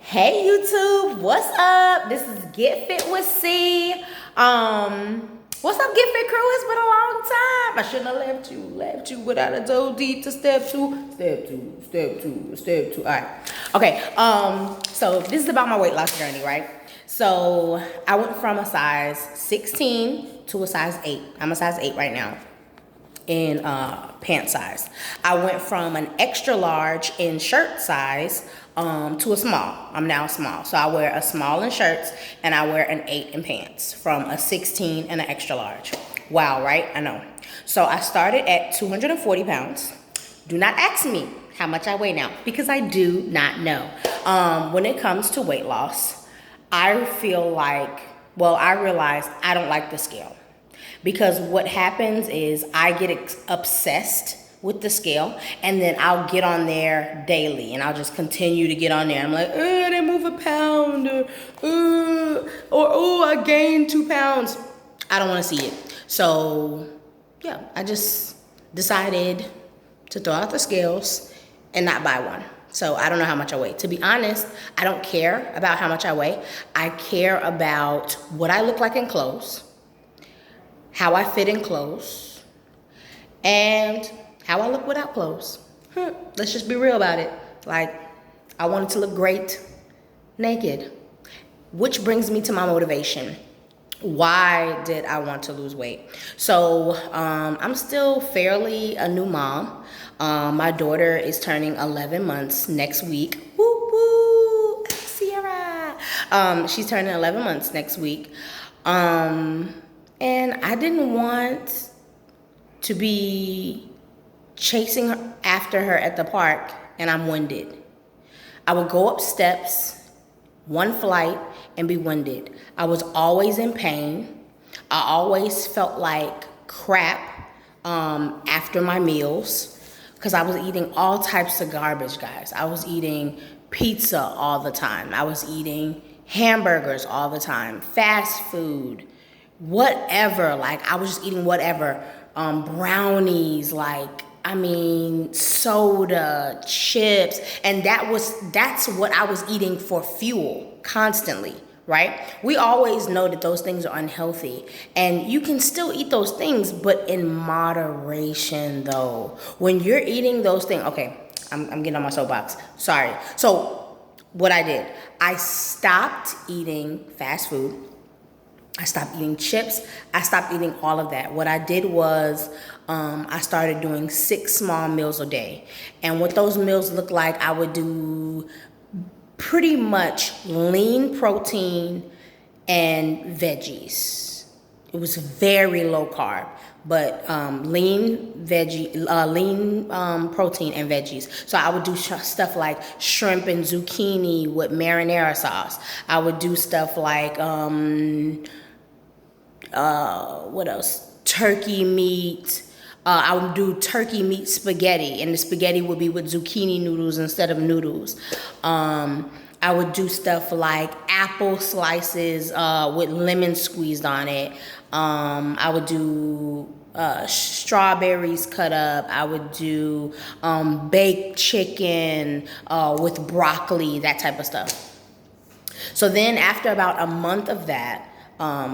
Hey YouTube, what's up? This is Get Fit with C. What's up, Get Fit crew? It's been a long time. I shouldn't have left you without a toe deep to step two. All right. Okay. So this is about my weight loss journey, right? So I went from a size 16 to a size 8. I'm a size 8 right now in pant size. I went from an extra large in shirt size to a small. I'm now small. So I wear a small in shirts and I wear an 8 in pants, from a 16 and an extra large. Wow, right? I know. So I started at 240 pounds. Do not ask me how much I weigh now, because I do not know. When it comes to weight loss, I feel like, I realized I don't like the scale. Because what happens is I get obsessed with the scale, and then I'll get on there daily, and I'll just continue to get on there. I'm like, I didn't move a pound, or I gained 2 pounds. I don't want to see it. So yeah, I just decided to throw out the scales and not buy one. So I don't know how much I weigh. To be honest, I don't care about how much I weigh. I care about what I look like in clothes, how I fit in clothes, and how I look without clothes. Let's just be real about it. Like, I wanted to look great naked. Which brings me to my motivation. Why did I want to lose weight? So I'm still fairly a new mom. My daughter is turning 11 months next week. Woo woo, Sierra. She's turning 11 months next week. And I didn't want to be chasing after her at the park and I'm winded. I would go up steps, one flight, and be winded. I was always in pain. I always felt like crap after my meals, because I was eating all types of garbage, guys. I was eating pizza all the time. I was eating hamburgers all the time, fast food, whatever. Like, I was just eating whatever. Brownies, soda, chips, and that's what I was eating for fuel constantly, right? We always know that those things are unhealthy, and you can still eat those things, but in moderation though. When you're eating those things, okay, I'm getting on my soapbox, sorry. So what I did, I stopped eating fast food. I stopped eating chips. I stopped eating all of that. What I did was I started doing 6 small meals a day. And what those meals look like, I would do pretty much lean protein and veggies. It was very low carb, but lean protein and veggies. So I would do stuff like shrimp and zucchini with marinara sauce. I would do stuff like what else? Turkey meat. I would do turkey meat spaghetti, and the spaghetti would be with zucchini noodles instead of noodles. I would do stuff like apple slices with lemon squeezed on it. I would do strawberries cut up. I would do baked chicken with broccoli, that type of stuff. So then after about a month of that,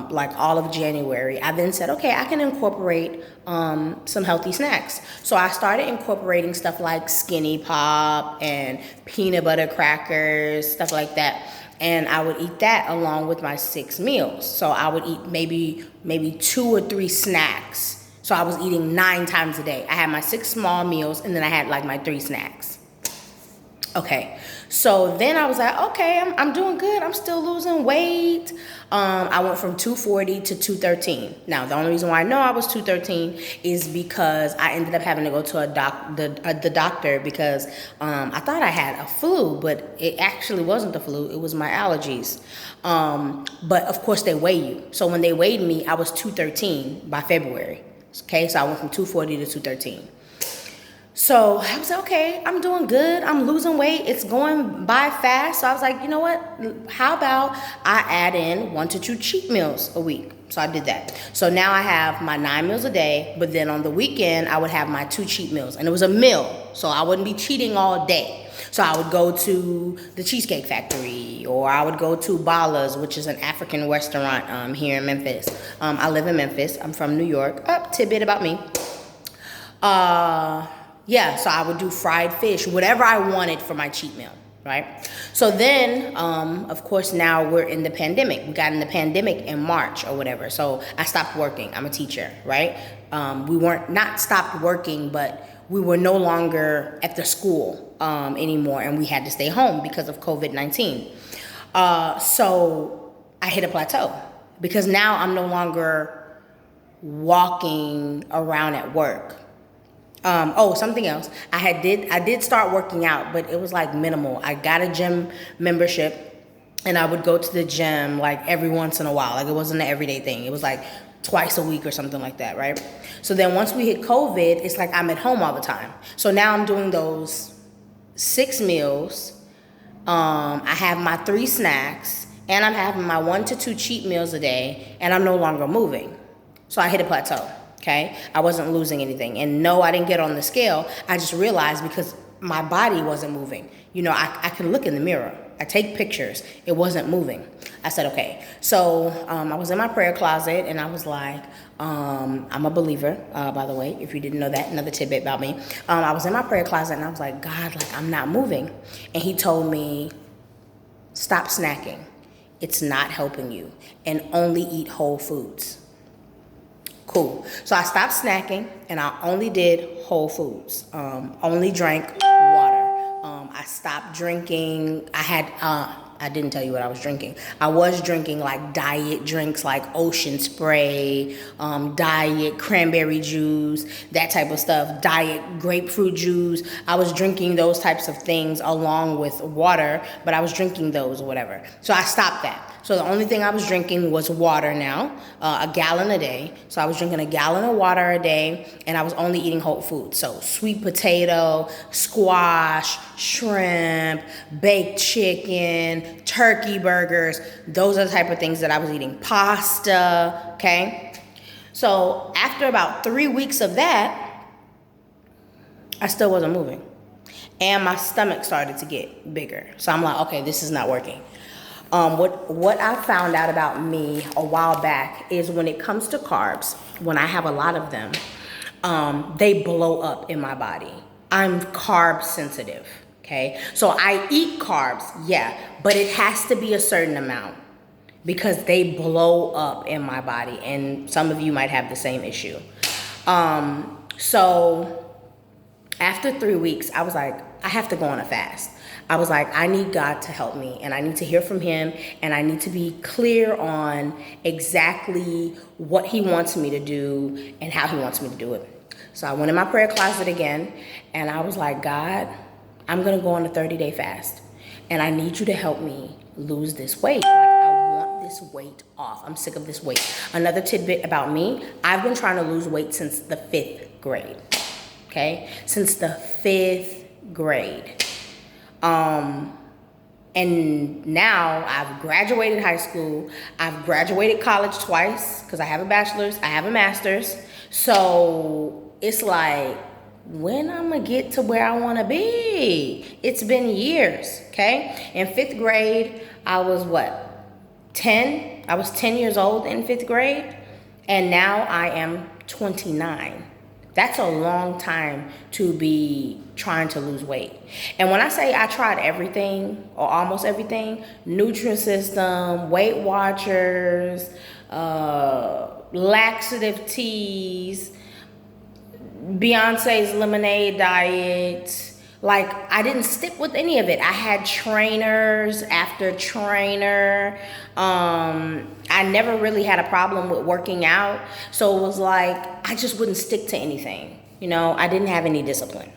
like all of January, I then said, okay, I can incorporate some healthy snacks. So I started incorporating stuff like Skinny Pop and peanut butter crackers, stuff like that. And I would eat that along with my 6 meals. So I would eat maybe 2 or 3 snacks. So I was eating 9 times a day. I had my 6 small meals, and then I had like my 3 snacks. Okay, so then I was like, okay, I'm doing good. I'm still losing weight. I went from 240 to 213. Now, the only reason why I know I was 213 is because I ended up having to go to the doctor, because I thought I had a flu, but it actually wasn't the flu. It was my allergies. But of course, they weigh you. So when they weighed me, I was 213 by February. Okay, so I went from 240 to 213. So I was like, okay, I'm doing good. I'm losing weight. It's going by fast. So I was like, you know what? How about I add in 1 to 2 cheat meals a week? So I did that. So now I have my 9 meals a day, but then on the weekend, I would have my 2 cheat meals. And it was a meal, so I wouldn't be cheating all day. So I would go to the Cheesecake Factory, or I would go to Bala's, which is an African restaurant here in Memphis. I live in Memphis. I'm from New York. Tidbit about me. Yeah, so I would do fried fish, whatever I wanted for my cheat meal, right? So then, of course, now we're in the pandemic. We got in the pandemic in March or whatever. So I stopped working. I'm a teacher, right? We weren't not stopped working, but we were no longer at the school anymore, and we had to stay home because of COVID-19. So I hit a plateau because now I'm no longer walking around at work. Something else. I did start working out, but it was like minimal. I got a gym membership, and I would go to the gym like every once in a while. Like, it wasn't an everyday thing. It was like twice a week or something like that, right? So then once we hit COVID, it's like I'm at home all the time. So now I'm doing those 6 meals. I have my 3 snacks, and I'm having my 1 to 2 cheat meals a day, and I'm no longer moving. So I hit a plateau, okay? I wasn't losing anything. And no, I didn't get on the scale. I just realized because my body wasn't moving. You know, I could look in the mirror. I take pictures. It wasn't moving. I said, okay. So I was in my prayer closet, and I was like, I'm a believer, by the way, if you didn't know that, another tidbit about me. I was in my prayer closet, and I was like, God, like, I'm not moving. And he told me, stop snacking. It's not helping you. And only eat whole foods. Cool. So I stopped snacking, and I only did whole foods. Only drank water. I stopped drinking. I didn't tell you what I was drinking. I was drinking like diet drinks like Ocean Spray, diet cranberry juice, that type of stuff, diet grapefruit juice. I was drinking those types of things along with water, but I was drinking those or whatever. So I stopped that. So the only thing I was drinking was water now, a gallon a day. So I was drinking a gallon of water a day, and I was only eating whole foods. So sweet potato, squash, shrimp, baked chicken, turkey burgers. Those are the type of things that I was eating. Pasta, okay? So after about 3 weeks of that, I still wasn't moving. And my stomach started to get bigger. So I'm like, okay, this is not working. What I found out about me a while back is when it comes to carbs, when I have a lot of them, they blow up in my body. I'm carb sensitive, okay? So I eat carbs, yeah, but it has to be a certain amount because they blow up in my body, and some of you might have the same issue. So after 3 weeks, I was like, I have to go on a fast. I was like, I need God to help me, and I need to hear from him, and I need to be clear on exactly what he wants me to do and how he wants me to do it. So I went in my prayer closet again, and I was like, God, I'm going to go on a 30-day fast, and I need you to help me lose this weight. Like, I want this weight off. I'm sick of this weight. Another tidbit about me, I've been trying to lose weight since the 5th grade, okay? Since the 5th grade. And now I've graduated high school. I've graduated college twice because I have a bachelor's, I have a master's. So it's like, when I'm gonna get to where I wanna be? It's been years, okay? In 5th grade, I was 10? I was 10 years old in 5th grade, and now I am 29. That's a long time to be trying to lose weight. And when I say I tried everything, or almost everything, Nutrisystem, Weight Watchers, laxative teas, Beyonce's lemonade diet, like, I didn't stick with any of it. I had trainers after trainer. I never really had a problem with working out. So it was like, I just wouldn't stick to anything. You know, I didn't have any discipline.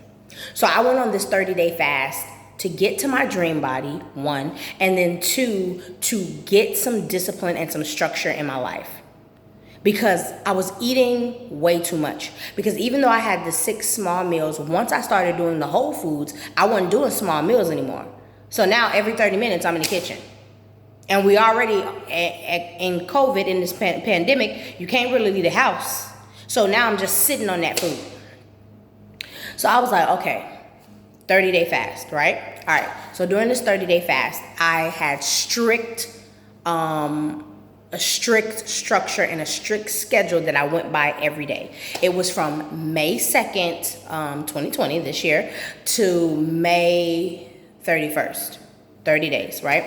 So I went on this 30-day fast to get to my dream body, 1, and then 2, to get some discipline and some structure in my life. Because I was eating way too much. Because even though I had the 6 small meals, once I started doing the whole foods, I wasn't doing small meals anymore. So now every 30 minutes, I'm in the kitchen. And we already, in COVID, in this pandemic, you can't really leave the house. So now I'm just sitting on that food. So I was like, okay, 30-day fast, right? All right. So during this 30-day fast, I had a strict structure and a strict schedule that I went by every day. It was from May 2nd, 2020, this year, to May 31st, 30 days, right?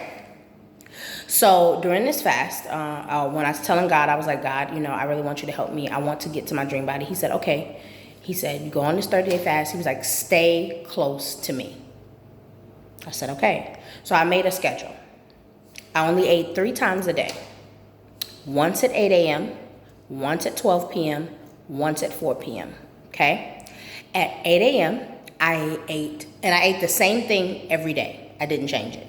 So during this fast, when I was telling God, I was like, God, I really want you to help me. I want to get to my dream body. He said, okay. He said, you go on this 30-day fast. He was like, stay close to me. I said, okay. So I made a schedule. I only ate 3 times a day. Once at 8 a.m., once at 12 p.m., once at 4 p.m., okay? At 8 a.m., I ate the same thing every day. I didn't change it.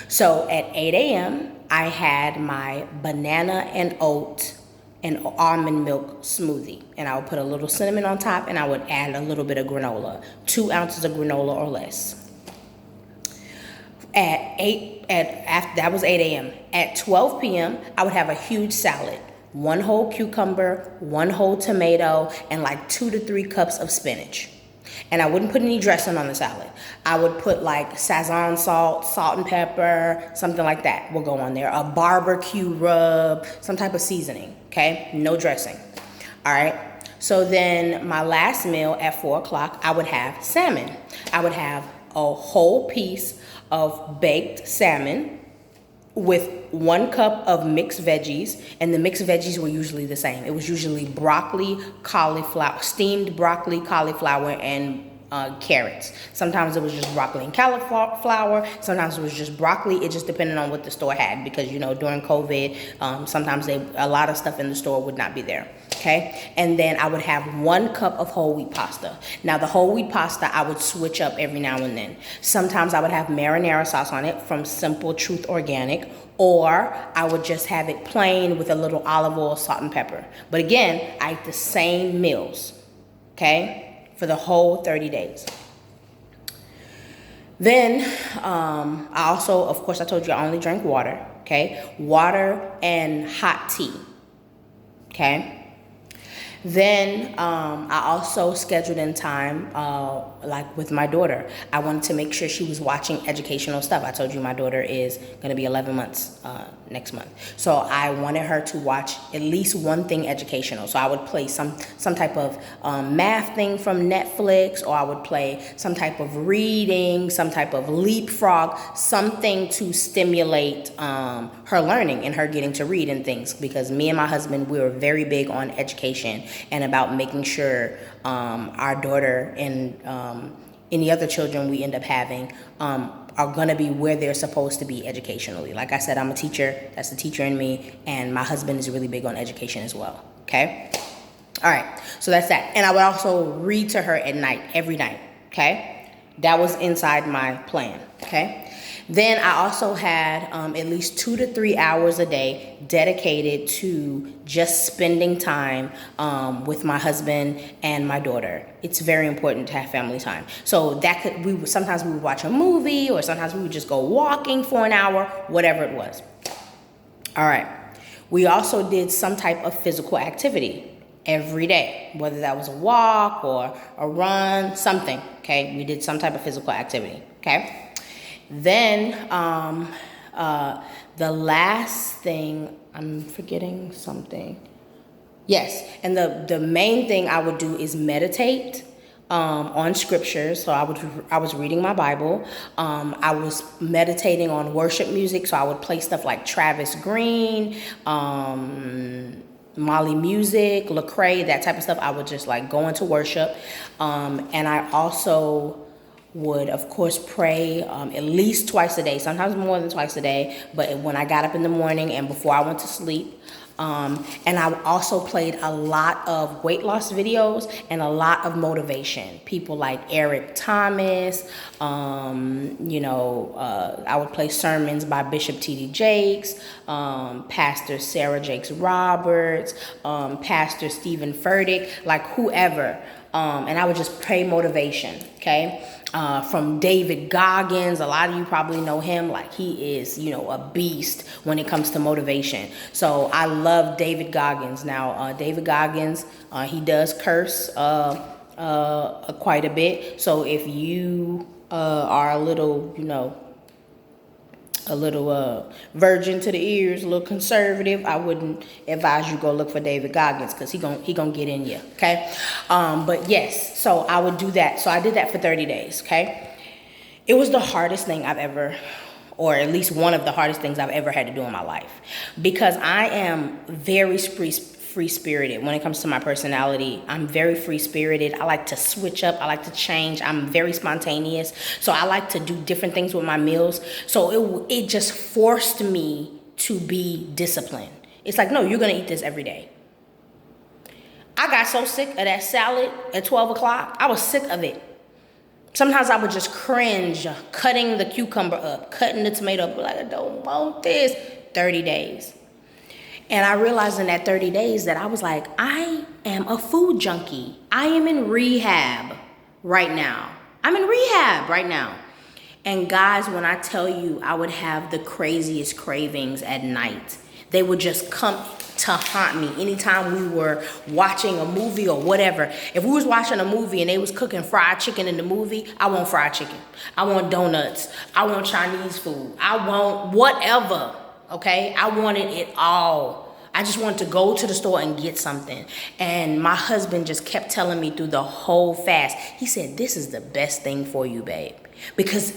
So at 8 a.m., I had my banana and oat and almond milk smoothie. And I would put a little cinnamon on top, and I would add a little bit of granola, 2 ounces of granola or less. That was 8 a.m. At 12 p.m., I would have a huge salad, 1 whole cucumber, 1 whole tomato, and like 2 to 3 cups of spinach. And I wouldn't put any dressing on the salad. I would put like Sazon salt and pepper, something like that will go on there. A barbecue rub, some type of seasoning, okay? No dressing. All right. So then my last meal at 4 o'clock, I would have salmon. I would have a whole piece of baked salmon with 1 cup of mixed veggies, and the mixed veggies were usually the same. It was usually broccoli, cauliflower, steamed broccoli, cauliflower, and carrots. Sometimes it was just broccoli and cauliflower. Sometimes it was just broccoli. It just depended on what the store had, because during COVID, sometimes a lot of stuff in the store would not be there. Okay, and then I would have 1 cup of whole wheat pasta. Now the whole wheat pasta I would switch up every now and then. Sometimes I would have marinara sauce on it from Simple Truth Organic, or I would just have it plain with a little olive oil, salt, and pepper. But again, I ate the same meals, okay, for the whole 30 days. Then I also, of course, I told you I only drank water, okay? Water and hot tea, okay? Then I also scheduled in time, like with my daughter. I wanted to make sure she was watching educational stuff. I told you my daughter is going to be 11 months next month. So I wanted her to watch at least one thing educational. So I would play some type of math thing from Netflix, or I would play some type of reading, some type of leapfrog, something to stimulate her learning and her getting to read and things. Because me and my husband, we were very big on education and about making sure our daughter and any other children we end up having are going to be where they're supposed to be educationally. Like I said, I'm a teacher. That's the teacher in me. And my husband is really big on education as well. Okay? All right. So that's that. And I would also read to her at night, every night. Okay? That was inside my plan. Okay? Then I also had at least 2 to 3 hours a day dedicated to just spending time with my husband and my daughter. It's very important to have family time. So that sometimes we would watch a movie, or sometimes we would just go walking for an hour, whatever it was. All right. We also did some type of physical activity every day, whether that was a walk or a run, something. Okay, we did some type of physical activity. Okay. Then the last thing, I'm forgetting something. Yes, and the main thing I would do is meditate on scripture. So I was reading my Bible. I was meditating on worship music. So I would play stuff like Travis Green, Molly Music, Lecrae, that type of stuff. I would just like go into worship. And I also would, of course, pray at least twice a day, sometimes more than twice a day, but when I got up in the morning and before I went to sleep. And I also played a lot of weight loss videos and a lot of motivation. People like Eric Thomas, I would play sermons by Bishop T.D. Jakes, Pastor Sarah Jakes Roberts, Pastor Stephen Furtick, like whoever. And I would just pray motivation, okay? From David Goggins. A lot of you probably know him. Like he is, a beast when it comes to motivation. So I love David Goggins. Now, David Goggins, he does curse quite a bit. So if you are a little, a little virgin to the ears, a little conservative, I wouldn't advise you go look for David Goggins, because he gonna get in you, okay? But yes, so I would do that. So I did that for 30 days, okay? It was the hardest thing I've ever, or at least one of the hardest things I've ever had to do in my life, because I am very free-spirited when it comes to my personality. I'm very free-spirited. I like to switch up. I like to change. I'm very spontaneous. So I like to do different things with my meals. So it just forced me to be disciplined. It's like, no, you're going to eat this every day. I got so sick of that salad at 12 o'clock. I was sick of it. Sometimes I would just cringe cutting the cucumber up, cutting the tomato up, like, I don't want this. 30 days. And I realized in that 30 days that I was like, I am a food junkie. I am in rehab right now. I'm in rehab right now. And guys, when I tell you I would have the craziest cravings at night, they would just come to haunt me anytime we were watching a movie or whatever. If we was watching a movie and they was cooking fried chicken in the movie, I want fried chicken. I want donuts. I want Chinese food. I want whatever. Okay, I wanted it all. I just wanted to go to the store and get something. And my husband just kept telling me through the whole fast. He said, this is the best thing for you, babe. Because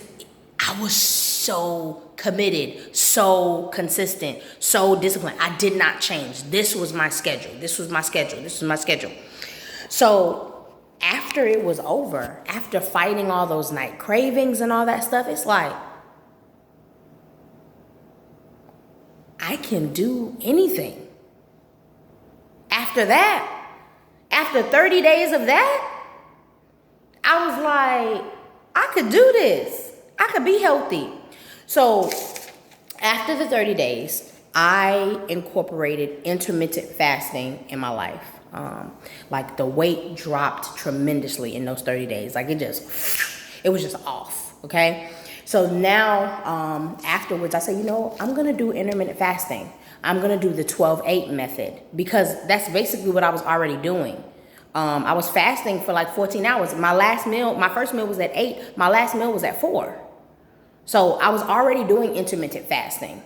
I was so committed, so consistent, so disciplined. I did not change. This was my schedule. This was my schedule. This was my schedule. So after it was over, after fighting all those night cravings and all that stuff, it's like, I can do anything. After that, after 30 days of that, I was like, I could do this. I could be healthy. So after the 30 days, I incorporated intermittent fasting in my life. Like the weight dropped tremendously in those 30 days. Like it was just off, okay? So now, afterwards, I say, I'm going to do intermittent fasting. I'm going to do the 12-8 method, because that's basically what I was already doing. I was fasting for like 14 hours. My first meal was at 8. My last meal was at 4. So I was already doing intermittent fasting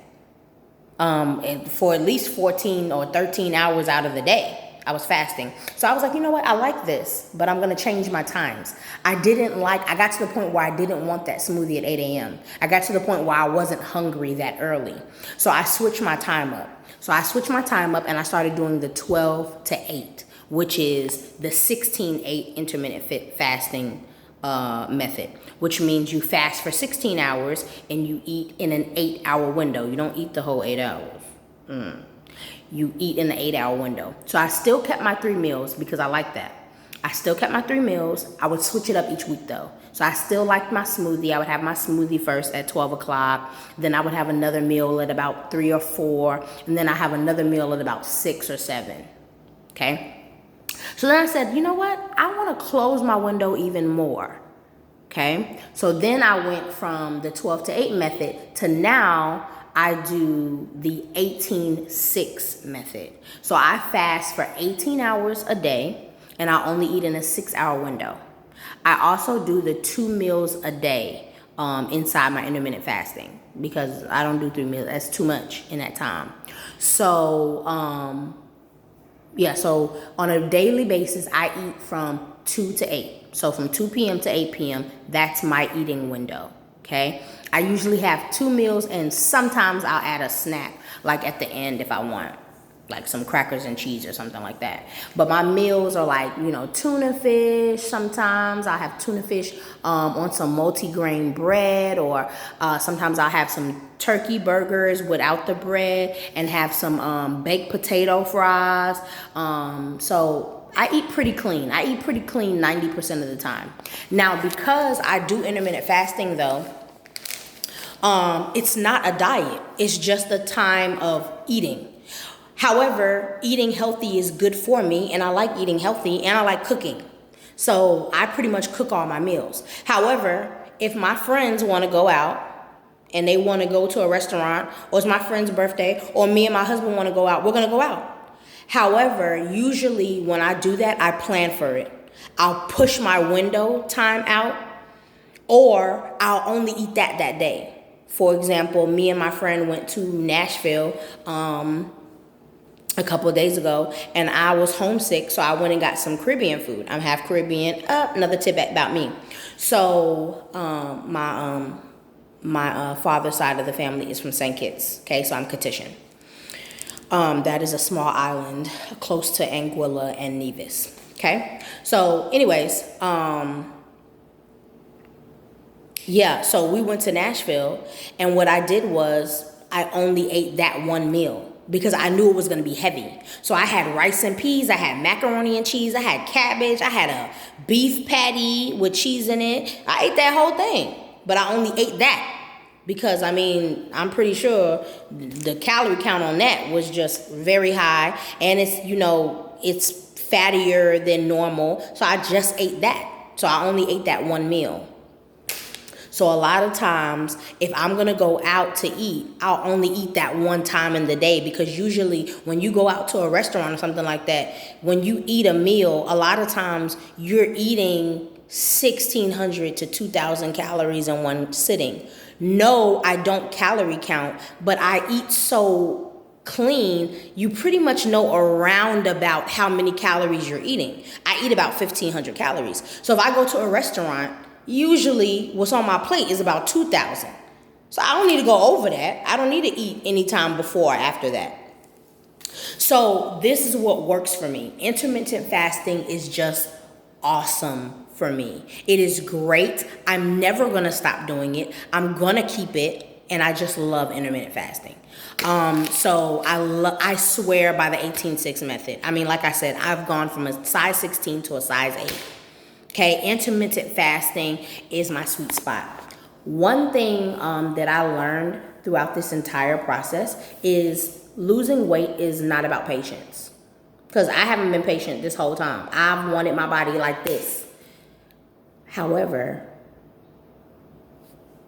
for at least 14 or 13 hours out of the day. I was fasting. So I was like, you know what? I like this, but I'm going to change my times. I got to the point where I didn't want that smoothie at 8 a.m. I got to the point where I wasn't hungry that early. So I switched my time up. And I started doing the 12 to 8, which is the 16-8 intermittent fasting method, which means you fast for 16 hours and you eat in an 8-hour window. You don't eat the whole 8 hours. You eat in the 8-hour window. So I still kept my 3 meals because I like that. I still kept my 3 meals. I would switch it up each week though. So I still liked my smoothie. I would have my smoothie first at 12 o'clock. Then I would have another meal at about 3 or 4. And then I have another meal at about 6 or 7. Okay? So then I said, you know what? I want to close my window even more. Okay? So then I went from the 12 to 8 method to now I do the 18-6 method. So I fast for 18 hours a day, and I only eat in a 6-hour window. I also do the 2 meals a day inside my intermittent fasting, because I don't do 3 meals. That's too much in that time. So, so on a daily basis, I eat from 2 to 8. So from 2 p.m. to 8 p.m., that's my eating window. Okay, I usually have 2 meals, and sometimes I'll add a snack, like at the end if I want, like some crackers and cheese or something like that. But my meals are like, tuna fish. Sometimes I'll have tuna fish on some multi-grain bread, or sometimes I'll have some turkey burgers without the bread and have some baked potato fries. So I eat pretty clean. 90% of the time. Now, because I do intermittent fasting though, it's not a diet. It's just a time of eating. However, eating healthy is good for me, and I like eating healthy, and I like cooking. So I pretty much cook all my meals. However, if my friends want to go out and they want to go to a restaurant, or it's my friend's birthday, or me and my husband want to go out, we're going to go out. However, usually when I do that, I plan for it. I'll push my window time out or I'll only eat that day. For example, me and my friend went to Nashville a couple of days ago, and I was homesick, so I went and got some Caribbean food. I'm half Caribbean. Another tip about me. So my father's side of the family is from St. Kitts. Okay, so I'm Kittian. That is a small island close to Anguilla and Nevis. Okay, so anyways, yeah, so we went to Nashville, and what I did was I only ate that one meal because I knew it was going to be heavy. So I had rice and peas, I had macaroni and cheese, I had cabbage, I had a beef patty with cheese in it. I ate that whole thing, but I only ate that because, I mean, I'm pretty sure the calorie count on that was just very high, and it's, you know, it's fattier than normal. So I just ate that. So I only ate that one meal. So a lot of times, if I'm going to go out to eat, I'll only eat that one time in the day, because usually when you go out to a restaurant or something like that, when you eat a meal, a lot of times you're eating 1,600 to 2,000 calories in one sitting. No, I don't calorie count, but I eat so clean, you pretty much know around about how many calories you're eating. I eat about 1,500 calories. So if I go to a restaurant, usually what's on my plate is about 2,000. So I don't need to go over that. I don't need to eat anytime before or after that. So this is what works for me. Intermittent fasting is just awesome for me. It is great. I'm never going to stop doing it. I'm going to keep it. And I just love intermittent fasting. So I swear by the 18-6 method. I mean, like I said, I've gone from a size 16 to a size 8. Okay, intermittent fasting is my sweet spot. One thing that I learned throughout this entire process is losing weight is not about patience. Because I haven't been patient this whole time. I've wanted my body like this. However,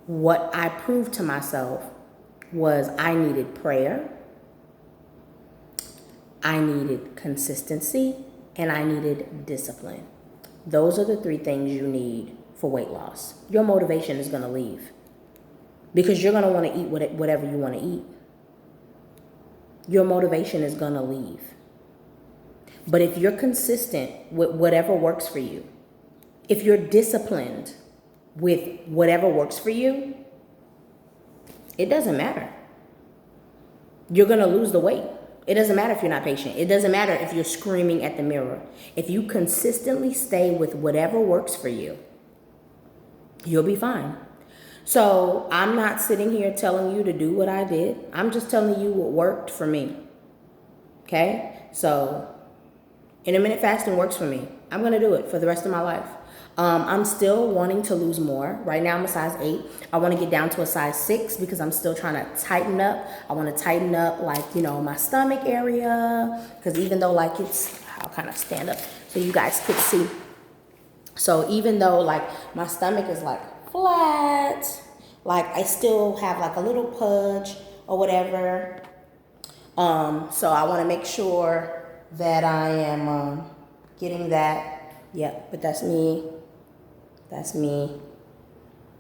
what I proved to myself was I needed prayer, I needed consistency, and I needed discipline. Those are the 3 things you need for weight loss. Your motivation is going to leave because you're going to want to eat whatever you want to eat. Your motivation is going to leave. But if you're consistent with whatever works for you, if you're disciplined with whatever works for you, it doesn't matter. You're going to lose the weight. It doesn't matter if you're not patient. It doesn't matter if you're screaming at the mirror. If you consistently stay with whatever works for you, you'll be fine. So I'm not sitting here telling you to do what I did. I'm just telling you what worked for me. Okay? So intermittent fasting works for me. I'm going to do it for the rest of my life. I'm still wanting to lose more. Right now I'm a size 8. I want to get down to a size 6 because I'm still trying to tighten up. I want to tighten up, like, you know, my stomach area. Because even though, like, I'll kind of stand up so you guys could see. So even though, like, my stomach is, like, flat, like, I still have, like, a little pudge or whatever. So I want to make sure that I am getting that. Yep, but that's me. That's me.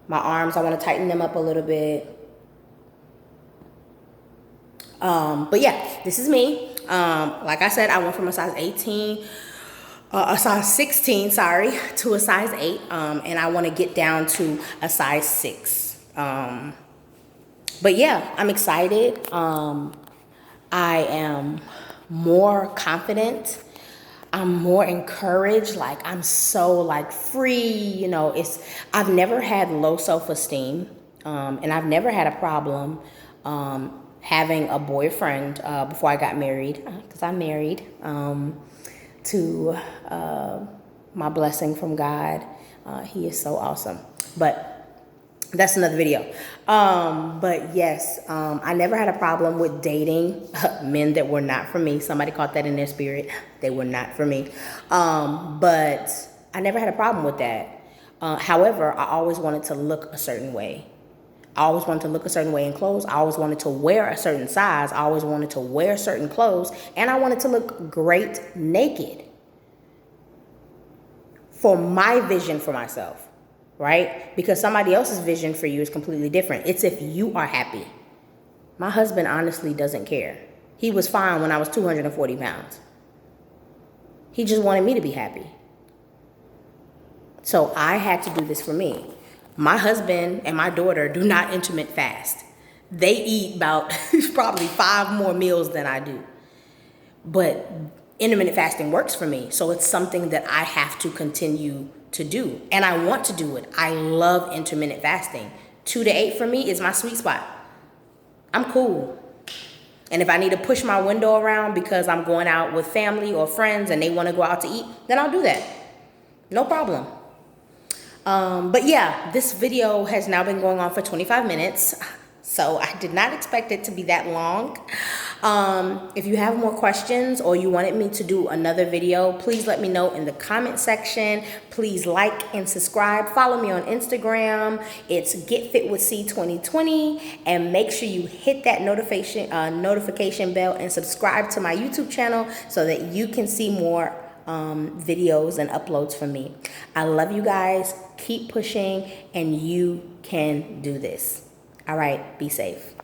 My arms, I want to tighten them up a little bit. But yeah, this is me. Like I said, I went from a size 16, to a size 8. And I want to get down to a size 6. But yeah, I'm excited. I am more confident. I'm more encouraged. Like, I'm so, like, free, you know. I've never had low self-esteem, and I've never had a problem having a boyfriend before I got married, because I'm married to my blessing from God. He is so awesome. But that's another video. But yes, I never had a problem with dating men that were not for me. Somebody caught that in their spirit. They were not for me. But I never had a problem with that. However, I always wanted to look a certain way. I always wanted to look a certain way in clothes. I always wanted to wear a certain size. I always wanted to wear certain clothes. And I wanted to look great naked for my vision for myself. right? Because somebody else's vision for you is completely different. It's if you are happy. My husband honestly doesn't care. He was fine when I was 240 pounds. He just wanted me to be happy. So I had to do this for me. My husband and my daughter do not intermittent fast. They eat about probably 5 more meals than I do. But intermittent fasting works for me. So it's something that I have to continue to do. And I want to do it. I love intermittent fasting. 2 to 8 for me is my sweet spot. I'm cool. And if I need to push my window around because I'm going out with family or friends and they want to go out to eat, then I'll do that. No problem. But yeah, this video has now been going on for 25 minutes. So I did not expect it to be that long. If you have more questions or you wanted me to do another video, please let me know in the comment section. Please like and subscribe. Follow me on Instagram. It's GetFitWithC 2020. And make sure you hit that notification bell and subscribe to my YouTube channel so that you can see more videos and uploads from me. I love you guys. Keep pushing and you can do this. All right, be safe.